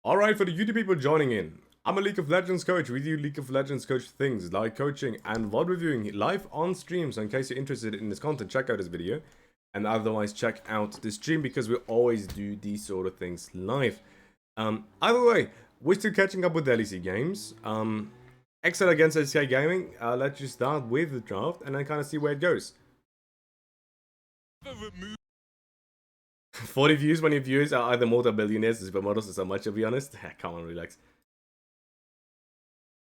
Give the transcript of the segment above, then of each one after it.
Alright, for the YouTube people joining in, I'm a League of Legends coach. We do League of Legends coach things like coaching and VOD reviewing live on stream. So in case you're interested in this content, check out this video. And otherwise, check out the stream because we always do these sort of things live. Either way, we're still catching up with the LEC games. Excel against SK Gaming. Let's just start with the draft and then kind of see where it goes. 40 views when your viewers are either multi-billionaires or supermodels or so much, to be honest. Come on, relax.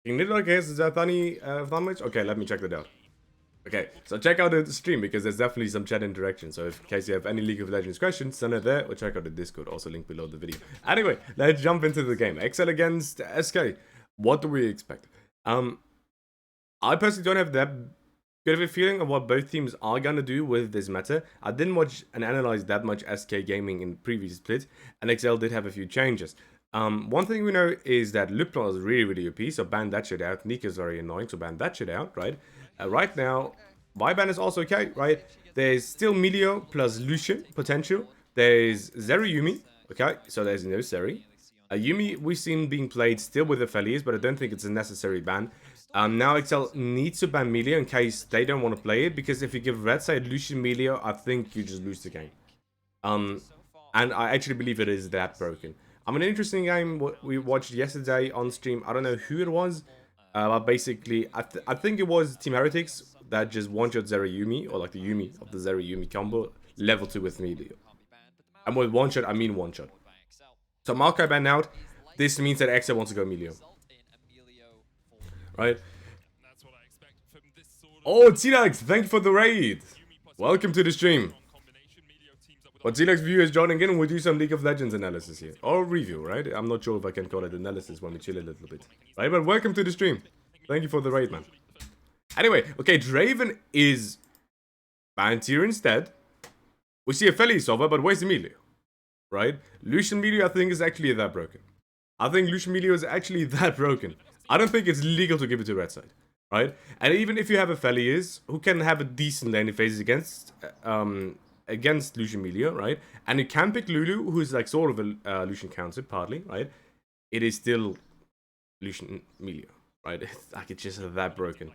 Is that funny much? Okay, let me check that out. Okay, so check out the stream because there's definitely some chat interaction. So in case you have any League of Legends questions, send it there or check out the Discord, also linked below the video. Anyway, let's jump into the game. Excel against SK. What do we expect? I personally don't have that good of a feeling of what both teams are gonna do with this meta. I didn't watch and analyze that much SK Gaming in previous splits, and XL did have a few changes. One thing we know is that Lupton is really OP, so ban that shit out. Nika is very annoying, so ban that shit out, right? Right now, Viban is also okay, right? There's still Melio plus Lucian potential. There's Yumi, okay? So there's no Seri. Yumi we've seen being played still with the Felias, but I don't think it's a necessary ban. Now XL needs to ban Melio in case they don't want to play it, because if you give red side Lucian Melio, I think you just lose the game. And I actually believe it is that broken. An interesting game we watched yesterday on stream. I don't know who it was, but basically I think it was Team Heretics that just one-shot Yumi, or like the Yumi of the Yumi combo, level 2 with Melio. And with one-shot, I mean one-shot. So Markoon banned out. This means that XL wants to go Melio. Right? Oh, T-Lex, thank you for the raid. Welcome to the stream. Well, T-Lex view is joining in and we'll do some League of Legends analysis here. Or review, right? I'm not sure if I can call it analysis when we chill a little bit. Right, but welcome to the stream. Thank you for the raid, man. Anyway, okay, Draven is banned here instead. We see a Feli solver, but where's Melio? Right? Lucian Melio, I think, is actually that broken. I think Lucian Melio is actually that broken. I don't think it's legal to give it to red side, right? And even if you have a Felias who can have a decent lane phases against Lucian Melio, right? And you can pick Lulu, who's like sort of a Lucian counter, partly, right? It is still Lucian Melio, right? It's just that broken.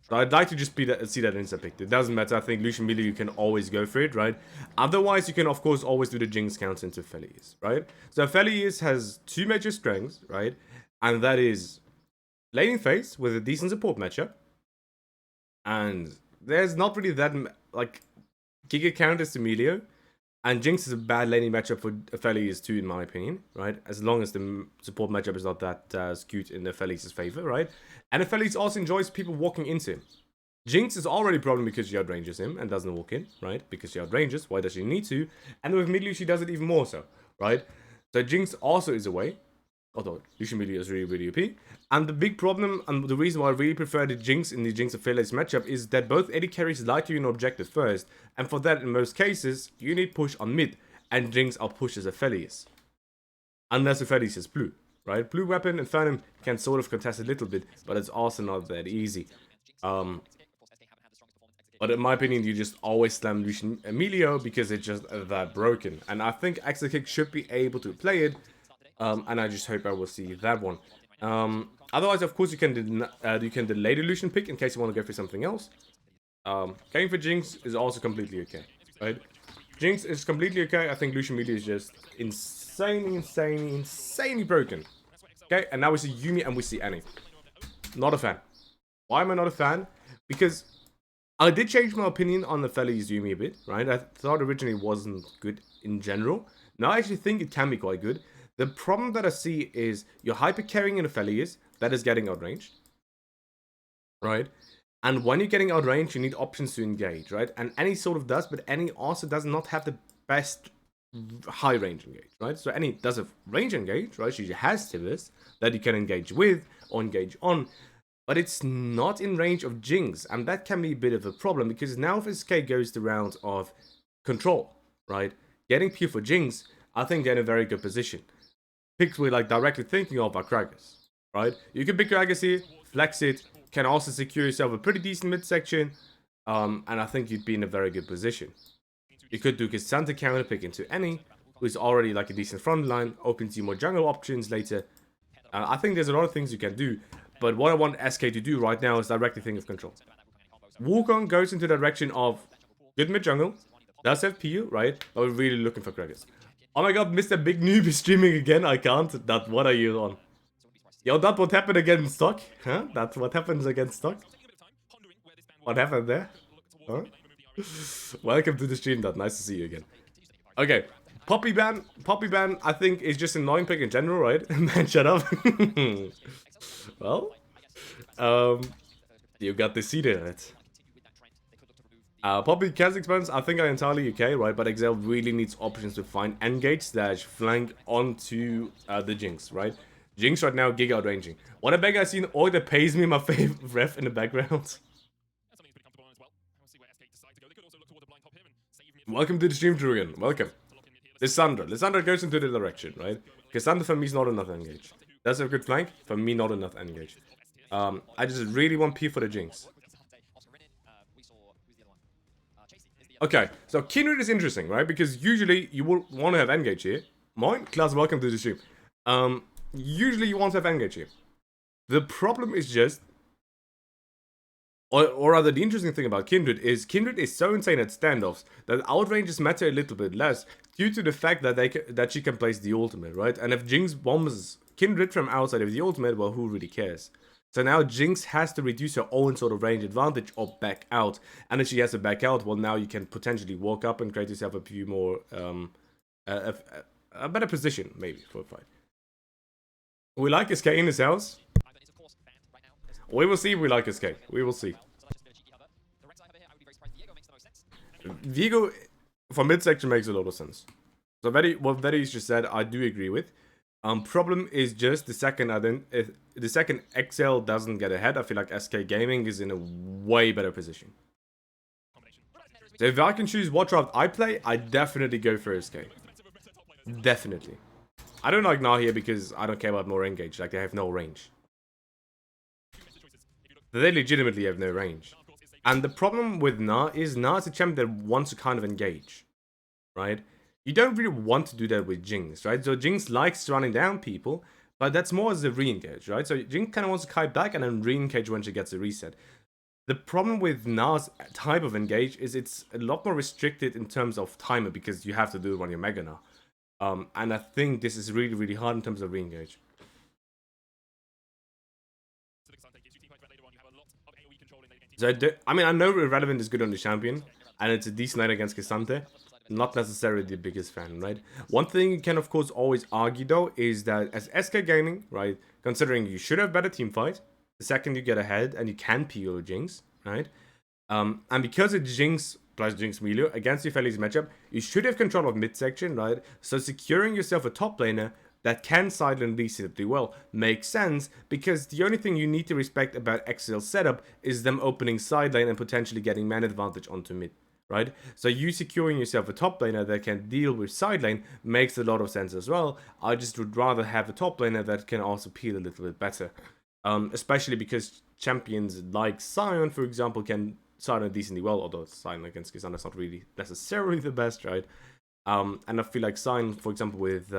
So I'd like to just see that insta picked. It doesn't matter. I think Lucian Melio, you can always go for it, right? Otherwise, you can of course always do the Jinx counter into Felias, right? So Felias has two major strengths, right? And that is laning phase with a decent support matchup, and there's not really that like Giga counters to Melio, and Jinx is a bad laning matchup for Felias too, in my opinion, right? As long as the support matchup is not that skewed in the Felias' favor, right? And the Felias also enjoys people walking into him. Jinx is already a problem because she outranges him and doesn't walk in, right? Because she outranges, why does she need to? And with Melio, she does it even more so, right? So Jinx also is a way. Although Lucian Melio is really OP. And the big problem, and the reason why I really prefer the Jinx in the Jinx of Felias matchup, is that both AD carries like you in objective first, and for that, in most cases, you need push on mid, and Jinx outpushes a Felias. Unless the Felias is blue, right? Blue weapon and Phantom can sort of contest a little bit, but it's also not that easy. But in my opinion, you just always slam Lucian Melio because it's just that broken. And I think Exakick should be able to play it. And I just hope I will see that one. Otherwise, of course, you can delay the Lucian pick in case you want to go for something else. Going for Jinx is also completely okay, right? Jinx is completely okay. I think Lucian Melio is just insanely broken. Okay, and now we see Yumi and we see Annie. Not a fan. Why am I not a fan? Because I did change my opinion on the Felias Yumi a bit, right? I thought originally it wasn't good in general. Now I actually think it can be quite good. The problem that I see is you're hyper carrying in a Felias that is getting outranged, right? And when you're getting outranged, you need options to engage, right? And Annie sort of does, but Annie also does not have the best high range engage, right? So Annie does have range engage, right? She has Tibbers that you can engage with or engage on, but it's not in range of Jinx, and that can be a bit of a problem because now if SK goes the round of control, right? Getting Q for Jinx, I think they're in a very good position. Picks we're like directly thinking of are Kragas, right? You can pick Kragas here, flex it, can also secure yourself a pretty decent midsection, and I think you'd be in a very good position. You could do Cassandra counter pick into Annie, who is already like a decent front line, opens you more jungle options later. I think there's a lot of things you can do, but what I want SK to do right now is directly think of control. Wukong goes into the direction of good mid jungle, does have peel, right? But we're really looking for Kragas. Oh my god, Mr. Big Noob is streaming again. I can't. That, what are you on? Yo, that what happened against stock? Huh? That's what happens against stock? What happened there? Huh? Welcome to the stream, That. Nice to see you again. Okay. Poppy ban, I think, is just an annoying pick in general, right? Man, shut up. Well, you got the seed in it. Poppy cast expands, I think are entirely okay, right? But Excel really needs options to find engage slash flank onto the Jinx, right? Jinx right now, Giga outranging. What a bag I seen, or that pays me my favorite ref in the background. Welcome to the stream, Drugan. Welcome. Lissandra goes into the direction, right? Cassandra for me is not enough engage. Does have a good flank, for me not enough engage. I just really want P for the Jinx. Okay, so Kindred is interesting, right? Because usually you will want to have engage here. Moin, Klaus, welcome to the stream. Usually you want to have engage here. The problem is just, or rather the interesting thing about Kindred is so insane at standoffs that outranges matter a little bit less due to the fact that she can place the ultimate, right? And if Jinx bombs Kindred from outside of the ultimate, well, who really cares? So now Jinx has to reduce her own sort of range advantage or back out. And if she has to back out, well, now you can potentially walk up and create yourself a few more, a better position, maybe, for a fight. We like SK in his house. We will see if we like SK. We will see. Viego for midsection makes a lot of sense. So what Veris just said, I do agree with. Problem is just the second XL doesn't get ahead, I feel like SK Gaming is in a way better position. So if I can choose what draft I play, I definitely go for SK. Definitely. I don't like Nah here because I don't care about more engage, like they have no range. They legitimately have no range. And the problem with Nah is a champ that wants to kind of engage, right? You don't really want to do that with Jinx, right? So Jinx likes running down people, but that's more as a re-engage, right? So Jinx kind of wants to kite back and then re-engage when she gets a reset. The problem with Nah's type of engage is it's a lot more restricted in terms of timer because you have to do it when you're Mega Nah. And I think this is really, really hard in terms of re-engage. So I mean, I know Irrelevant is good on the champion, and it's a decent lane against Cassandra. Not necessarily the biggest fan, right? One thing you can, of course, always argue, though, is that as SK Gaming, right, considering you should have better team fight, the second you get ahead and you can PO Jinx, right? And because it's Jinx plus Jinx Melio against your Felix matchup, you should have control of midsection, right? So securing yourself a top laner that can sideline reasonably well makes sense, because the only thing you need to respect about XL's setup is them opening side lane and potentially getting man advantage onto mid. Right? So you securing yourself a top laner that can deal with side lane makes a lot of sense as well. I just would rather have a top laner that can also peel a little bit better. Especially because champions like Sion, for example, can silent decently well, although Sion against Cassandra is not really necessarily the best, right? And I feel like Sion, for example, with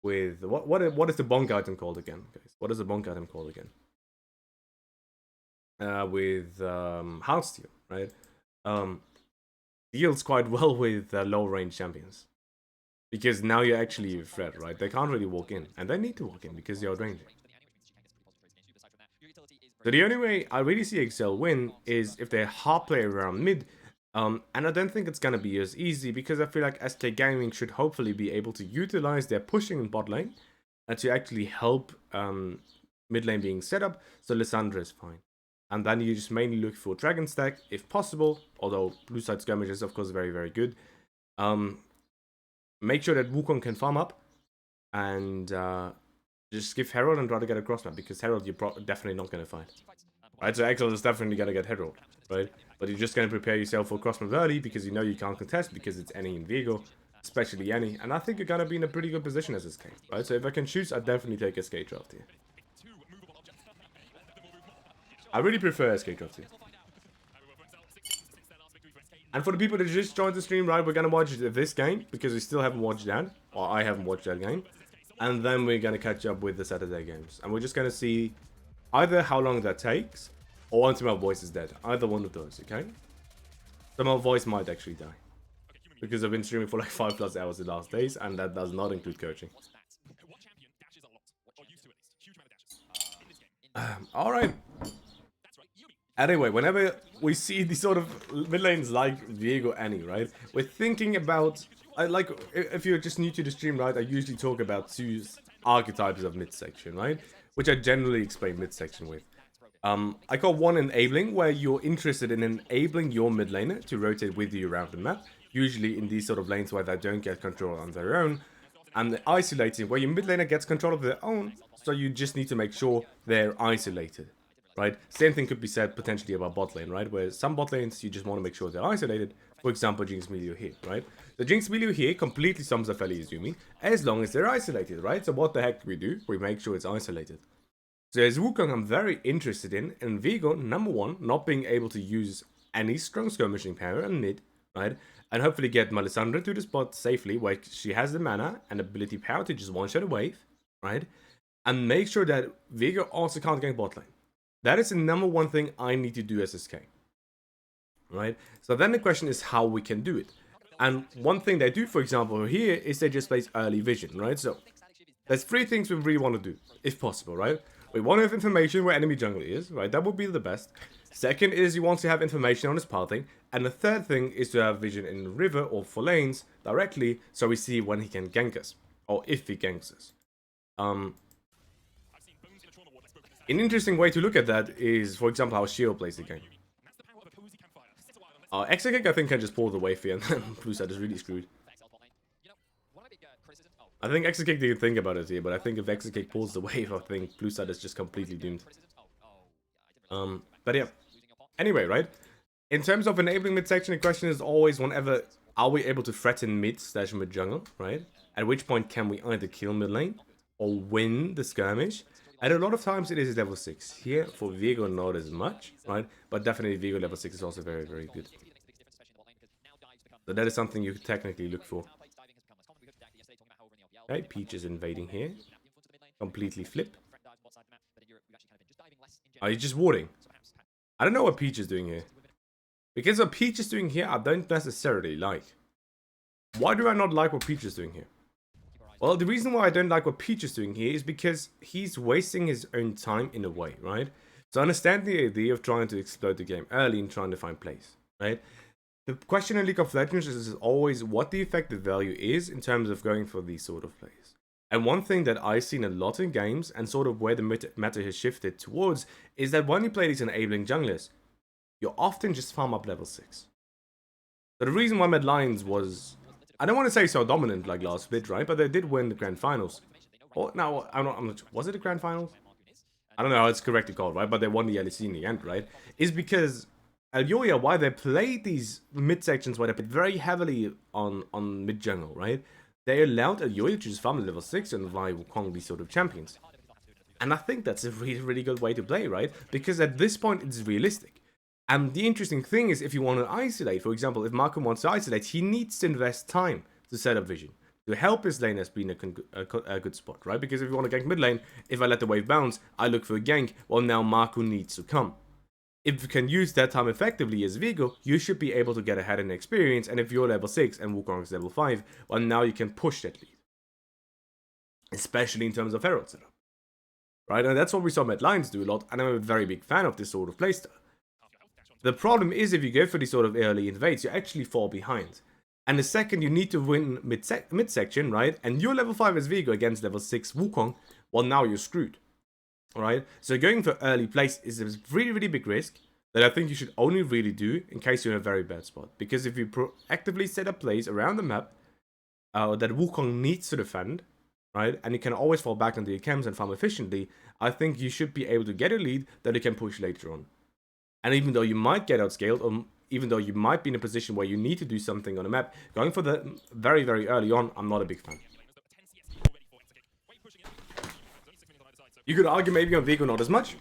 what is the bonk item called again, guys? What is the bonk item called again? With Heartsteel, right? Deals quite well with low range champions, because now you're actually a threat, right? They can't really walk in, and they need to walk in because they're outranging. So the only way I really see Excel win is if they hard play around mid, and I don't think it's gonna be as easy, because I feel like SK Gaming should hopefully be able to utilize their pushing in bot lane and to actually help mid lane being set up, so Lissandra is fine. And then you just mainly look for Dragon Stack, if possible, although blue side skirmish is of course very, very good. Make sure that Wukong can farm up, and just give Herald and try to get a cross map, because Herald you're definitely not going to find. Right, so Exile is definitely going to get Herald, right? But you're just going to prepare yourself for cross map early, because you know you can't contest, because it's Annie and Viego, especially Annie. And I think you're going to be in a pretty good position as SK, right? So if I can choose, I'd definitely take SK draft here. I really prefer SK draft here. And for the people that just joined the stream, right, we're gonna watch this game, because we still haven't watched that, or I haven't watched that game. And then we're gonna catch up with the Saturday games. And we're just gonna see either how long that takes, or until my voice is dead. Either one of those, okay? So my voice might actually die. Because I've been streaming for like 5+ hours the last days, and that does not include coaching. Alright. Anyway, whenever we see these sort of mid lanes like Viego Annie, right? We're thinking about, if you're just new to the stream, right? I usually talk about 2 archetypes of midsection, right? Which I generally explain midsection with. I call one enabling, where you're interested in enabling your mid laner to rotate with you around the map. Usually in these sort of lanes where they don't get control on their own. And the isolating, where your mid laner gets control of their own, so you just need to make sure they're isolated. Right? Same thing could be said potentially about bot lane, right? Where some bot lanes you just want to make sure they're isolated. For example, Jinx Meteor here, right? The Jinx Meteor here completely sums up Ellie Izumi as long as they're isolated, right? So what the heck do we do? We make sure it's isolated. So as Wukong, I'm very interested in Viego, number 1, not being able to use any strong skirmishing power on mid, right? And hopefully get Melisandre to the spot safely, where she has the mana and ability power to just one-shot a wave, right? And make sure that Viego also can't gank bot lane. That is the number 1 thing I need to do as SK. Right? So then the question is how we can do it. And one thing they do, for example, here is they just place early vision, right? So there's 3 things we really want to do, if possible, right? We want to have information where enemy jungle is, right? That would be the best. Second is you want to have information on his pathing. And the third thing is to have vision in river or for lanes directly, so we see when he can gank us. Or if he ganks us. An interesting way to look at that is, for example, how Shio plays the game. Exakick, I think, can just pull the wave here, and then Blueside is really screwed. I think Exakick didn't think about it here, but I think if Exakick pulls the wave, I think Blueside is just completely doomed. But yeah. Anyway, right? In terms of enabling midsection, the question is always whenever are we able to threaten mid/mid jungle, right? At which point can we either kill mid lane or win the skirmish? And a lot of times it is level 6. Here, for Viego, not as much, right? But definitely Viego level 6 is also very, very good. So that is something you could technically look for. Okay, Peach is invading here. Completely flip. Are you just warding? I don't know what Peach is doing here. Because what Peach is doing here, I don't necessarily like. Why do I not like what Peach is doing here? Well, the reason why I don't like what Peach is doing here is because he's wasting his own time in a way, right? So I understand the idea of trying to explode the game early and trying to find plays, right? The question in League of Legends is always what the effective value is in terms of going for these sort of plays. And one thing that I've seen a lot in games and sort of where the meta has shifted towards is that when you play these enabling junglers, you often just farm up level 6. So the reason why Mad Lions was, I don't want to say so dominant like last split, right? But they did win the grand finals. Or now I'm not. Was it the grand finals? I don't know how it's correctly called, right? But they won the LEC in the end, right? Is because Aljoya, why they played these mid sections where they played very heavily on mid jungle, right? They allowed Aljoya to just farm level 6 and vie Wukong these sort of champions. And I think that's a really, really good way to play, right? Because at this point it's realistic. And the interesting thing is, if you want to isolate, for example, if Markoon wants to isolate, he needs to invest time to set up vision. To help his lane as being a good spot, right? Because if you want to gank mid lane, if I let the wave bounce, I look for a gank, well now Markoon needs to come. If you can use that time effectively as Viego, you should be able to get ahead in experience, and if you're level 6 and Wukong is level 5, well now you can push that lead. Especially in terms of Herald setup. Right? And that's what we saw Mad Lions do a lot, and I'm a very big fan of this sort of playstyle. The problem is if you go for these sort of early invades, you actually fall behind. And the second you need to win mid-section, right? And you're level 5 as Viego against level 6 Wukong, well now you're screwed. Alright? So going for early plays is a really, really big risk that I think you should only really do in case you're in a very bad spot. Because if you proactively set up plays around the map that Wukong needs to defend, right? And you can always fall back on the camps and farm efficiently, I think you should be able to get a lead that you can push later on. And even though you might get outscaled, or even though you might be in a position where you need to do something on a map, going for the very, very early on, I'm not a big fan. You could argue maybe on Viego not as much,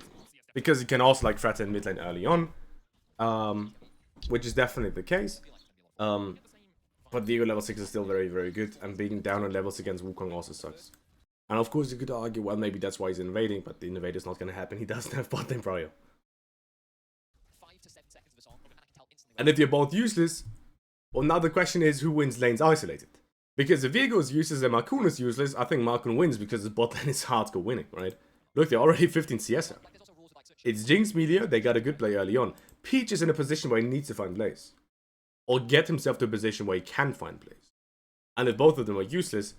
because you can also like threaten mid lane early on, which is definitely the case. But Viego level 6 is still very, very good, and being down on levels against Wukong also sucks. And of course you could argue, well, maybe that's why he's invading, but the invader's not gonna happen. He doesn't have bot lane prior. And if you're both useless, well, now the question is who wins lanes isolated. Because if Viego is useless and Markoon is useless, I think Markoon wins because his bot lane is hardcore winning, right? Look, they're already 15 CS up. It's Jinx Media, they got a good play early on. Peach is in a position where he needs to find plays. Or get himself to a position where he can find plays. And if both of them are useless,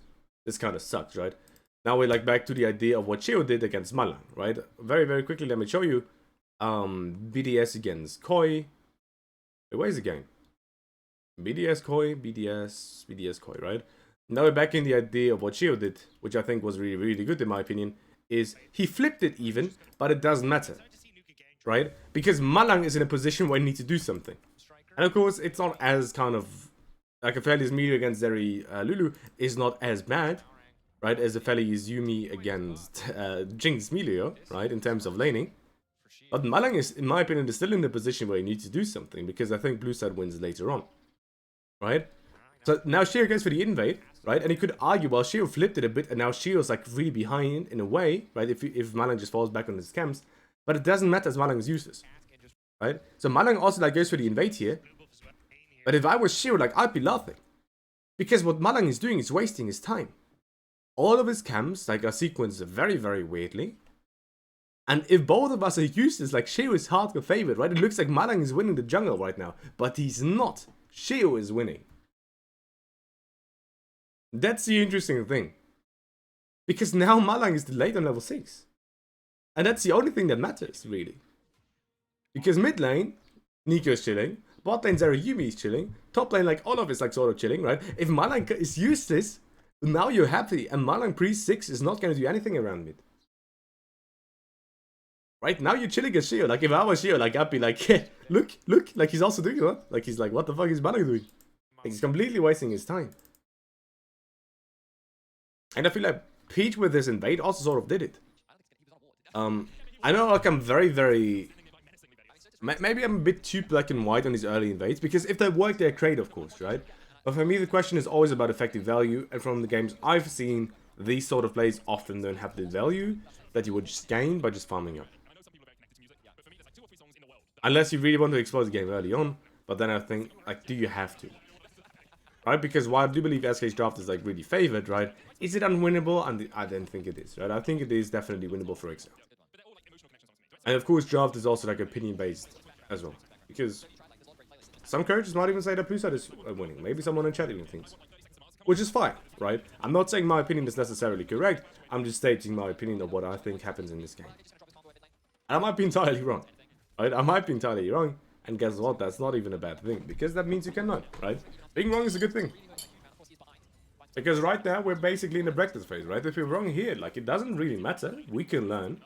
this kind of sucks, right? Now we're like back to the idea of what Cheo did against Malang, right? Very, very quickly, let me show you. BDS against Koi. Wait, where's the game? BDS Koi, BDS Koi, right? Now we're back in the idea of what Cheo did, which I think was really, really good in my opinion, is he flipped it even, but it doesn't matter, right? Because Malang is in a position where he needs to do something. And of course, it's not as kind of, like a Feli's Meteor against Zeri Lulu is not as bad, right, as a Feli's Yumi against Jinx Meteor, right, in terms of laning. But Malang is, in my opinion, is still in a position where he needs to do something, because I think blue side wins later on, right? So now Sheo goes for the invade, right, and he could argue, well, Sheo flipped it a bit, and now Sheo's like really behind in a way, right, if Malang just falls back on his camps, but it doesn't matter as Malang is useless, right? So Malang also like goes for the invade here, but if I was Sheo, like, I'd be laughing, because what Malang is doing is wasting his time. All of his camps, like, are sequenced very, very weirdly. And if both of us are useless, like, Sheo is hardcore favorite, right? It looks like Malang is winning the jungle right now. But he's not. Sheo is winning. That's the interesting thing. Because now Malang is delayed on level 6. And that's the only thing that matters, really. Because mid lane, Nico's chilling. Bot lane, Yumi is chilling. Top lane, like, Olaf is, like, sort of chilling, right? If Malang is useless, now you're happy. And Malang pre-6 is not going to do anything around mid. Right, now you're chilling as Sheo. Like, if I was Sheo, like, I'd be like, yeah, look, like, he's also doing what? Like, he's like, what the fuck is Malang doing? Like, he's completely wasting his time. And I feel like Peach with this invade also sort of did it. I know, like, I'm very, very... Maybe I'm a bit too black and white on these early invades, because if they work, they're great, of course, right? But for me, the question is always about effective value, and from the games I've seen, these sort of plays often don't have the value that you would just gain by just farming up. Unless you really want to explode the game early on, but then I think, like, do you have to? Right? Because while I do believe SK's draft is, like, really favored, right? Is it unwinnable? And I don't think it is, right? I think it is definitely winnable for Exa. And of course, draft is also, like, opinion-based as well. Because some coaches might even say that blue side is winning. Maybe someone in chat even thinks. Which is fine, right? I'm not saying my opinion is necessarily correct. I'm just stating my opinion of what I think happens in this game. And I might be entirely wrong. Right? I might be entirely wrong, and guess what? That's not even a bad thing, because that means you can learn, right? Being wrong is a good thing. Because right now, we're basically in the practice phase, right? If you're wrong here, like, it doesn't really matter. We can learn.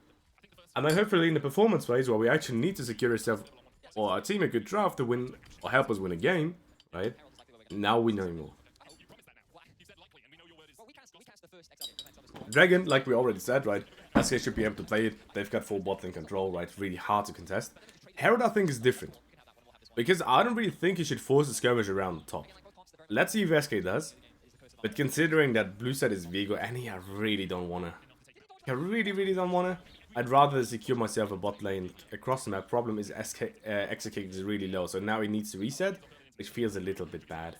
And then hopefully in the performance phase, where we actually need to secure ourselves or our team a good draft to win, or help us win a game, right? Now we know more. Dragon, like we already said, right? SK should be able to play it. They've got full bot lane control, right? Really hard to contest. Herald, I think, is different. Because I don't really think he should force a skirmish around the top. Let's see if SK does. But considering that blue side is Viego, and I really don't wanna. I really don't wanna. I'd rather secure myself a bot lane across the map. Problem is Exakick is really low, so now he needs to reset, which feels a little bit bad.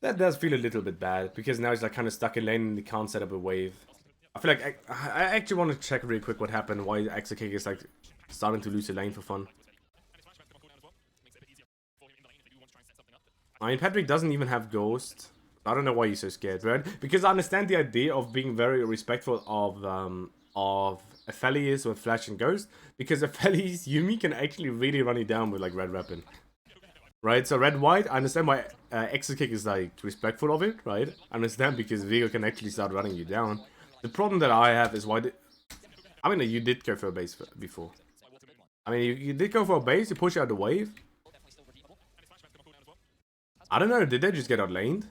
That does feel a little bit bad, because now he's like kind of stuck in lane and he can't set up a wave. I feel like I actually want to check really quick what happened, why Exakick is like starting to lose a lane for fun. I mean, Patrik doesn't even have Ghost. I don't know why he's so scared, right? Because I understand the idea of being very respectful of Aphelios with Flash and Ghost, because Aphelios Yumi can actually really run you down with like Red Weapon. Right, so red-white, I understand why Exakick is like respectful of it, right? I understand because Viego can actually start running you down. The problem that I have is why I mean, you did go for a base before. I mean, you did go for a base, you push out the wave. I don't know, did they just get outlaned?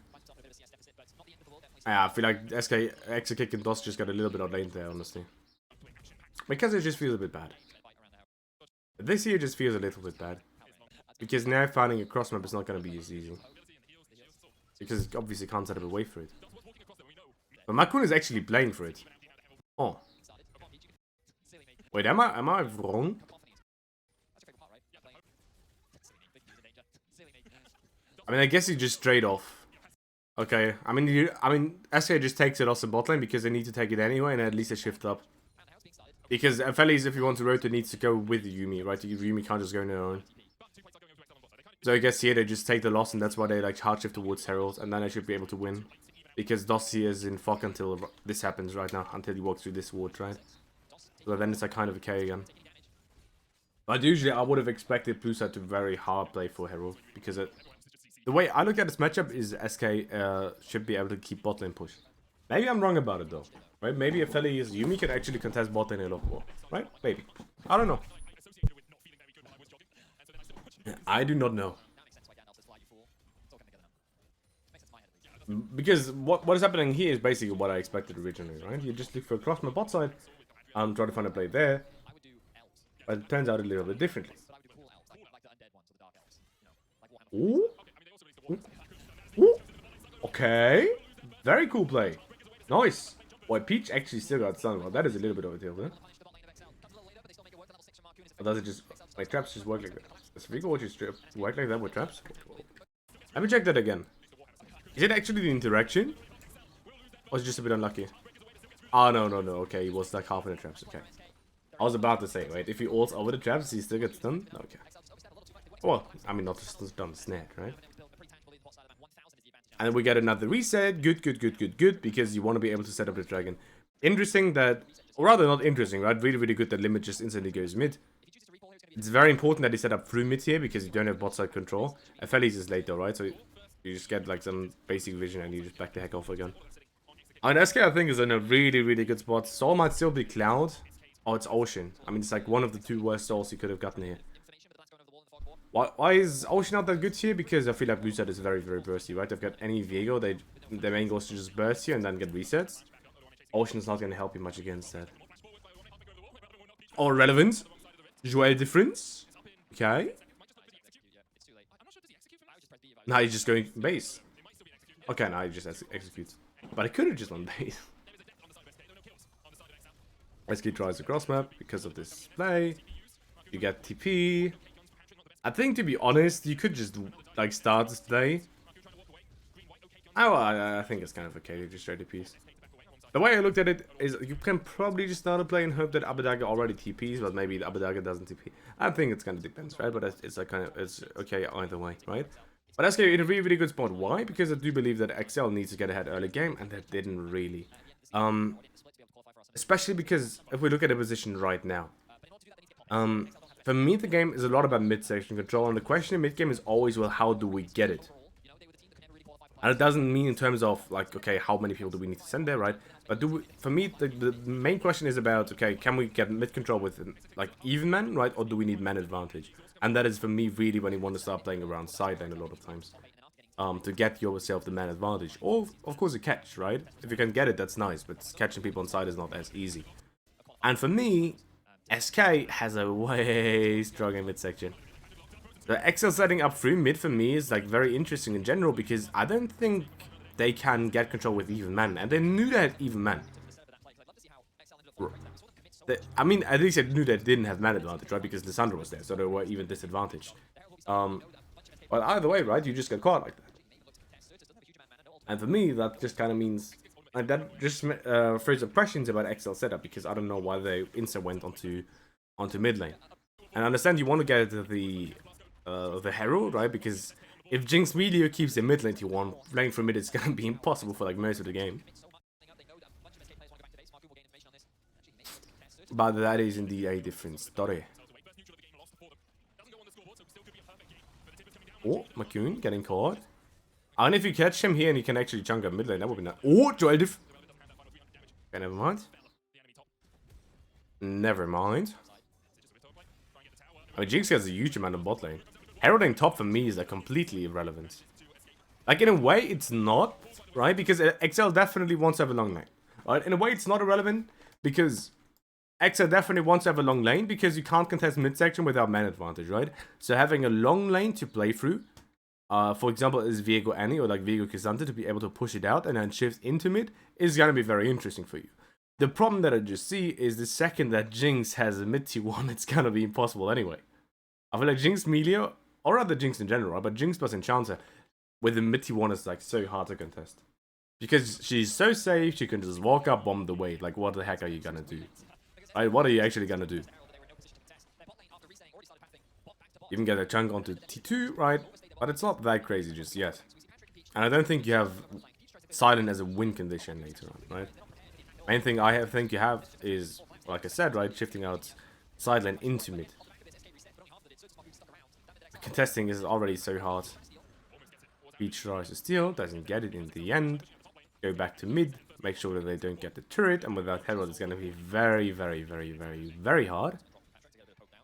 Yeah, I feel like Exakick and DOS just got a little bit outlaned there, honestly. Because it just feels a bit bad. This here just feels a little bit bad. Because now finding a cross map is not going to be as easy. Because it obviously can't set up a way for it. But Markoon is actually playing for it. Oh. Wait, am I wrong? I mean, I guess he just straight off. Okay, I mean, SK just takes it off the bot lane because they need to take it anyway, and at least they shift up. Because Fellies, if you want to rotate, needs to go with Yuumi, right? Yuumi can't just go on their own. So I guess here they just take the loss, and that's why they like hard shift towards Herald, and then they should be able to win. Because Dossie is in fuck until this happens right now, until he walks through this ward, right? So then it's like kind of okay again. But usually I would have expected Blue side to very hard play for Herald, because the way I look at this matchup is SK should be able to keep bot lane push. Maybe I'm wrong about it though, right? Maybe if Yuumi can actually contest bot lane a lot more, right? Maybe. I don't know. I do not know. Because what is happening here is basically what I expected originally, right? You just look for a cross my bot side, try to find a play there, but it turns out a little bit differently. Ooh. Ooh. Okay. Very cool play. Nice. Boy, Peach actually still got stunned. Well, that is a little bit of a deal, there. Or does it just... Wait, traps just work like that? Does Rico just work like that with traps? Let me check that again. Is it actually the interaction? Or is it just a bit unlucky? Oh, no. Okay, he was like half in the traps. Okay. I was about to say, wait, if he ults over the traps, he still gets stunned? Okay. Well, I mean, not just stunned, snared, right? And we get another reset. Good. Because you want to be able to set up the dragon. Interesting that... Or rather, not interesting, right? Really good that Limit just instantly goes mid. It's very important that he set up through mid here because you don't have bot side control. Fellies is late though, right? So you just get like some basic vision and you just back the heck off again. And SK I think is in a really good spot. Soul might still be Cloud. Oh, it's Ocean. I mean, it's like one of the two worst souls you could have gotten here. Why is Ocean not that good here? Because I feel like Blue side is very bursty, right? They've got any Viego, their main goal is to just burst you and then get resets. Ocean's not going to help you much against that. Or relevant. Joel difference. Okay. Now he's just going base. Okay, now he just executes. But I could have just won base. SK tries the cross map because of this play. You get TP. I think, to be honest, you could just like start this play. Oh, I think it's kind of okay to just trade TPs. The way I looked at it is you can probably just start a play and hope that Abbedagge already TPs, but maybe the Abbedagge doesn't TP. I think it's kind of depends, right? But it's like kind of it's okay either way, right? But SK in a really good spot. Why? Because I do believe that XL needs to get ahead early game, and that didn't really. Especially because if we look at the position right now, for me the game is a lot about mid-section control, and the question in mid-game is always, well, how do we get it? And it doesn't mean in terms of like, okay, how many people do we need to send there, right? But for me, the main question is about, okay, can we get mid control with like even man, right? Or do we need man advantage? And that is for me really when you want to start playing around side lane a lot of times. To get yourself the man advantage. Or, of course, a catch, right? If you can get it, that's nice. But catching people on side is not as easy. And for me, SK has a way stronger mid-section. The XL setting up through mid for me is like very interesting in general because I don't think they can get control with even man, and they knew they had even man. I mean, at least they knew they didn't have man advantage, right? Because Lissandra was there, so they were even disadvantaged. But either way, right? You just get caught like that. And for me, that just kind of means, and that just throws up questions about XL setup because I don't know why they insta went onto mid lane. And I understand you want to get the Herald, right? Because if Jinx Meteor keeps the mid lane to one, playing from mid is gonna be impossible for like most of the game. But that is indeed a different story. Oh, Markoon getting caught. And if you catch him here and he can actually chunk up mid lane, that would be nice. Oh, Joel diff. Okay, never mind. Never mind. I mean, Jinx has a huge amount of bot lane. Heralding top for me is like completely irrelevant. Like in a way, it's not, right? Because XL definitely wants to have a long lane. Right? In a way, it's not irrelevant because Exa definitely wants to have a long lane because you can't contest midsection without man advantage, right? So having a long lane to play through, for example, is Viego Annie or like Viego Kazanta to be able to push it out and then shift into mid is gonna be very interesting for you. The problem that I just see is the second that Jinx has a mid T1, it's gonna be impossible anyway. I feel like Jinx Melia, or rather Jinx in general, right? But Jinx plus Enchanter with the mid T1 is like so hard to contest. Because she's so safe, she can just walk up, bomb the wave. Like, what the heck are you gonna do? Right, what are you actually gonna do? You can get a chunk onto T2, right? But it's not that crazy just yet. And I don't think you have Silent as a win condition later on, right? Main thing I think you have is, like I said, right, shifting out sideline into mid. Contesting is already so hard. Beach tries to steal, doesn't get it in the end. Go back to mid, make sure that they don't get the turret, and without Herald it's gonna be very, very, very, very, very hard.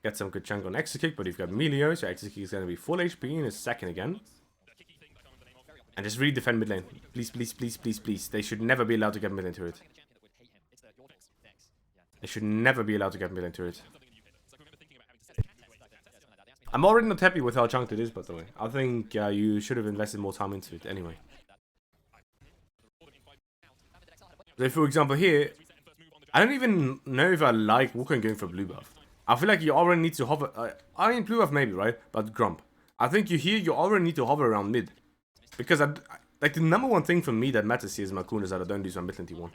Get some good chunk on Exakick, but you've got Melio, so Exakick is gonna be full HP in a second again. And just really defend mid lane. Please, please, please, please, please. They should never be allowed to get mid lane turret. They should never be allowed to get mid lane turret. I'm already not happy with how chunked it is, by the way. I think you should have invested more time into it anyway. So for example here, I don't even know if I like Wukong going for blue buff. I feel like you already need to hover, I mean blue buff maybe, right? But Grump. I think you already need to hover around mid. Because like the number one thing for me that matters here is Markoon is that I don't lose my mid lane T1.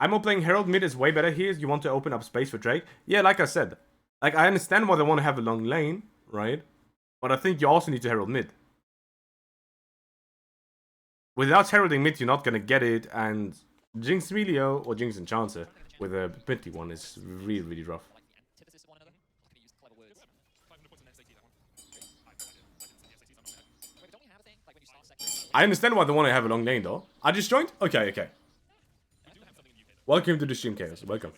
I'm more playing Herald mid is way better here. You want to open up space for Drake. Yeah, like I said. Like I understand why they want to have a long lane, right? But I think you also need to Herald mid. Without heralding mid, you're not gonna get it, and Jinx Melio or Jinx Enchanter with a mid T1 is really, really rough. I understand why they want to have a long lane though. I just joined? Okay, okay. Welcome to the stream, Chaos. Welcome.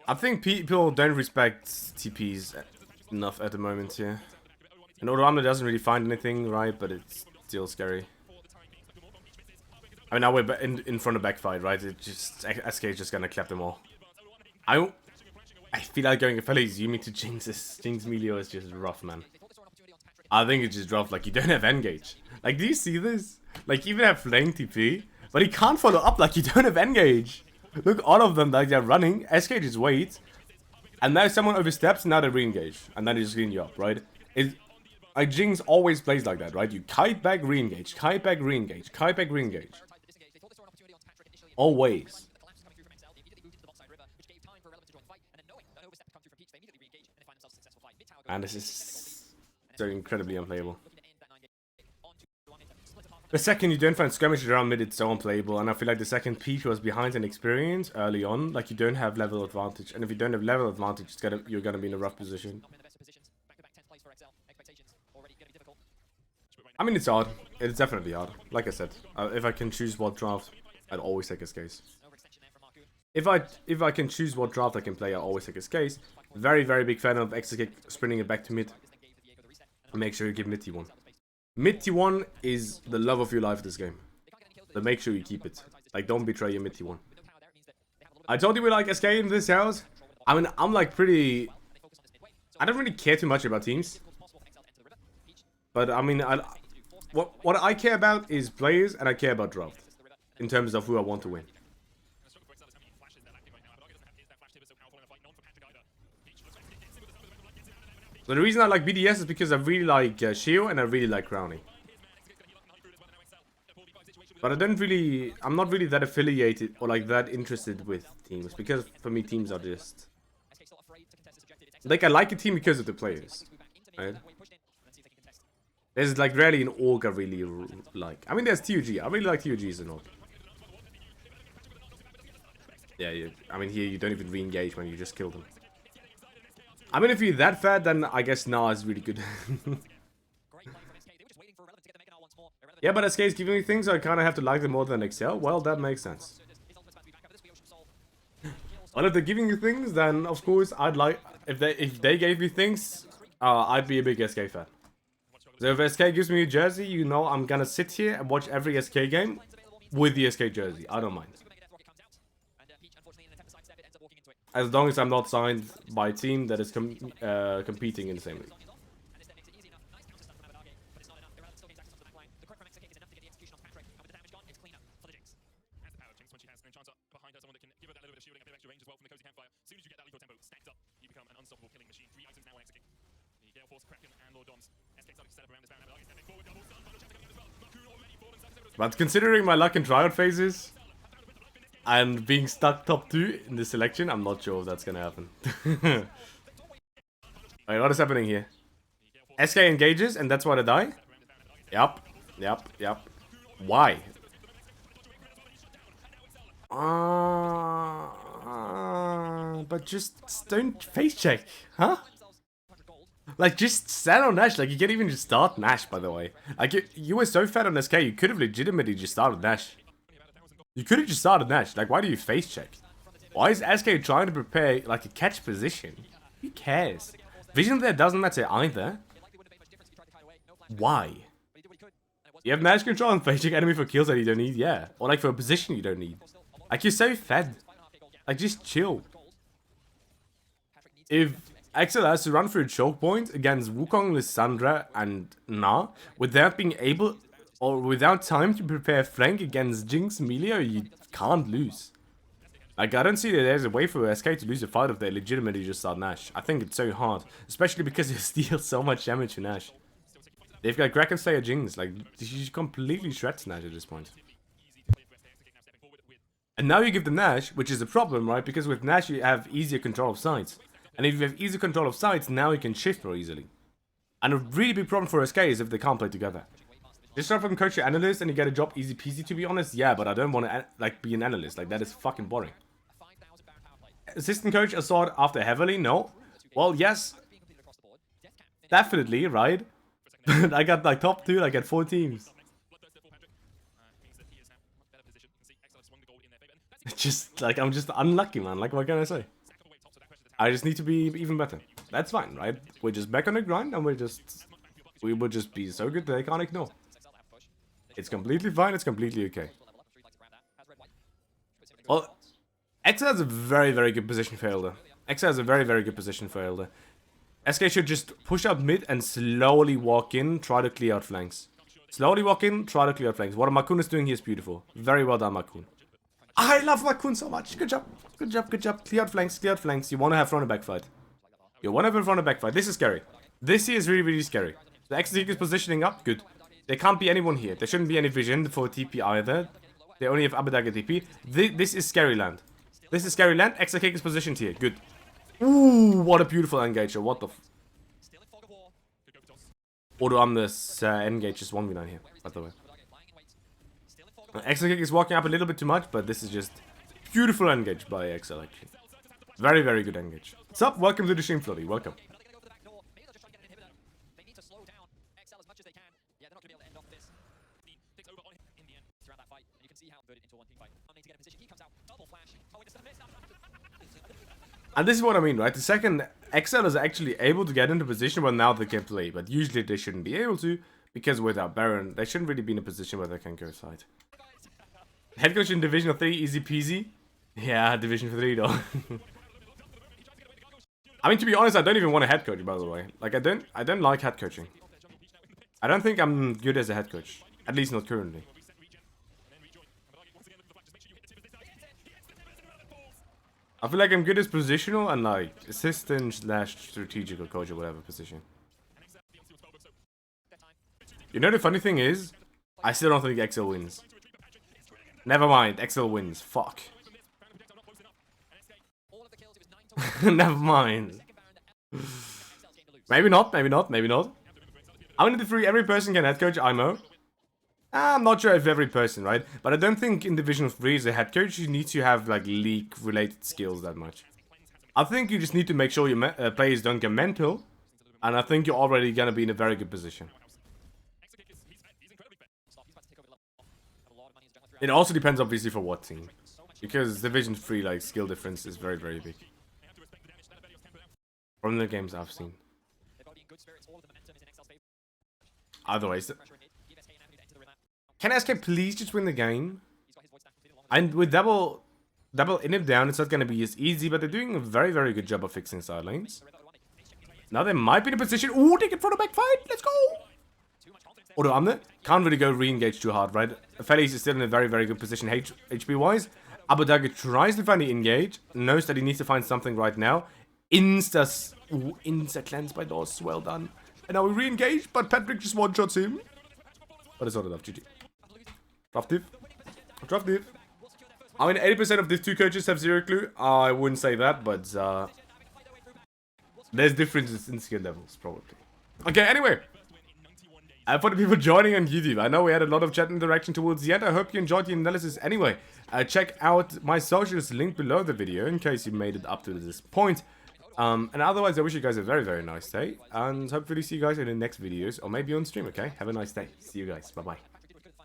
I think people don't respect TPs enough at the moment here. And Odoamne doesn't really find anything, right? But it's still scary. I mean, now we're in front of backfight, right? It just SK is just gonna clap them all. I feel like going Felix Yumi to Jinx Melio is just rough, man. I think it's just rough. Like you don't have engage. Like, do you see this? Like, you even have flank TP, but he can't follow up. Like you don't have engage. Look, all of them, like they're running. SK just waits, and now someone oversteps, and now they re-engage, and then they just clean you up, right? Like Jinx always plays like that, right? You kite back, re-engage, kite back, re-engage, kite back, re-engage. Always. And this is so incredibly unplayable. The second you don't find skirmishes around mid, it's so unplayable. And I feel like the second peak was behind in experience early on. Like you don't have level advantage. And if you don't have level advantage, you're gonna be in a rough position. I mean, it's hard. It's definitely hard. Like I said, if I can choose what draft, I'd always take SKs. If I can choose what draft I can play, I'll always take SKs. Very, very big fan of Exakick sprinting it back to mid. Make sure you give mid T1. Mid T1 is the love of your life this game. So make sure you keep it. Like, don't betray your mid T1. I told you we like SK in this house. I mean, I'm like pretty... I don't really care too much about teams. But I mean, what I care about is players, and I care about draft. In terms of who I want to win. So the reason I like BDS is because I really like Shio and I really like Crowny. But I'm not really that affiliated or like that interested with teams. Because for me teams are just... Like I like a team because of the players. Right? There's like rarely an org I really like. I mean there's TUG. I really like TUG as an org. Yeah, I mean here you don't even re-engage when you just kill them. I mean, if you're that fat, then I guess Nah is really good. Yeah, but SK is giving me things, so I kind of have to like them more than Excel. Well, that makes sense. Well, if they're giving you things, then of course I'd like if they gave me things, I'd be a big SK fan. So if SK gives me a jersey, you know I'm gonna sit here and watch every SK game with the SK jersey. I don't mind. As long as I'm not signed by a team that is competing in the same league. But considering my luck in tryout phases and being stuck top 2 in the selection, I'm not sure if that's gonna happen. Wait, what is happening here? SK engages and that's why they die? Yep. Why? But just don't face check, huh? Like, just stand on Nash. Like, you can't even just start Nash, by the way. Like, you were so fat on SK, you could have legitimately just started Nash. You could have just started Nash. Like, why do you face check? Why is SK trying to prepare, like, a catch position? Who cares? Vision there doesn't matter either. Why? You have Nash control and face check enemy for kills that you don't need, yeah. Or, like, for a position you don't need. Like, you're so fed. Like, just chill. If Axel has to run through a choke point against Wukong, Lissandra, and Na, without being able, or without time to prepare flank against Jinx, Emilio, you can't lose. Like, I don't see that there's a way for SK to lose a fight if they legitimately just start Nash. I think it's so hard, especially because they steal so much damage to Nash. They've got Kraken Slayer Jinx, like, she completely shreds Nash at this point. And now you give them Nash, which is a problem, right? Because with Nash you have easier control of sides. And if you have easy control of sides, now you can shift more easily. And a really big problem for SK is if they can't play together. Just start from coach your analyst and you get a job easy peasy, to be honest. Yeah, but I don't want to like be an analyst. Like, that is fucking boring. Assistant coach I sought after heavily? No. Well, yes. Definitely, right? I got like top 2, like at 4 teams. Just like, I'm just unlucky, man. Like, what can I say? I just need to be even better. That's fine, right? We're just back on the grind and we would just be so good that they can't ignore. It's completely fine, it's completely okay. Well, Exa has a very, very good position for Elder. Exa has a very, very good position for Elder. SK should just push out mid and slowly walk in, try to clear out flanks. Slowly walk in, try to clear out flanks. What Markoon is doing here is beautiful. Very well done, Markoon. I love Markoon so much. Good job. Good job, good job. Clear out flanks, clear out flanks. You want to have front and back fight. You want to have a front and back fight. This is scary. This here is really, really scary. The Exakick is positioning up. Good. There can't be anyone here. There shouldn't be any vision for TP either. They only have Abbedagge TP. This is scary land. This is scary land. Exakick is positioned here. Good. Ooh, what a beautiful engager. What the f... Odoamne's engage is 1v9 here, by the way. Exakick is walking up a little bit too much, but this is just beautiful engage by Excel, actually. Very, very good engage. What's up? Welcome to the stream, Floody. Welcome. And this is what I mean, right? The second Excel is actually able to get into position where now they can play, but usually they shouldn't be able to, because without Baron, they shouldn't really be in a position where they can go side. Head coach in Division 3, easy peasy. Yeah, Division 3 though. I mean, to be honest, I don't even want a head coach, by the way. Like, I don't like head coaching. I don't think I'm good as a head coach. At least not currently. I feel like I'm good as positional and like assistant slash strategical coach or whatever position. You know the funny thing is, I still don't think XL wins. Never mind, XL wins. Fuck. Never mind. Maybe not, maybe not, maybe not. Out of the 3, every person can head coach IMO. I'm not sure if every person, right? But I don't think in Division 3 as a head coach you need to have like league related skills that much. I think you just need to make sure your players don't get mental. And I think you're already gonna be in a very good position. It also depends obviously for what team. Because Division 3, like, skill difference is very, very big. From the games I've seen. Otherwise, can SK please just win the game? And with double inhib down, it's not going to be as easy, but they're doing a very, very good job of fixing side lanes. Now they might be in a position. Ooh, they can throw the back fight. Let's go. Odoamne can't really go re-engage too hard, right? Felix is still in a very, very good position HP-wise. Abbedagge tries to find the engage, knows that he needs to find something right now. Insta cleanse by Doss, well done. And now we re-engage, but Patrik just one-shots him. But it's not enough, GG. Draft div. I mean, 80% of these two coaches have zero clue. I wouldn't say that, but there's differences in skill levels, probably. Okay, anyway. For the people joining on YouTube, I know we had a lot of chat interaction towards the end. I hope you enjoyed the analysis anyway. Check out my socials linked below the video in case you made it up to this point. And otherwise, I wish you guys a very, very nice day. And hopefully see you guys in the next videos or maybe on stream, okay? Have a nice day. See you guys. Bye-bye.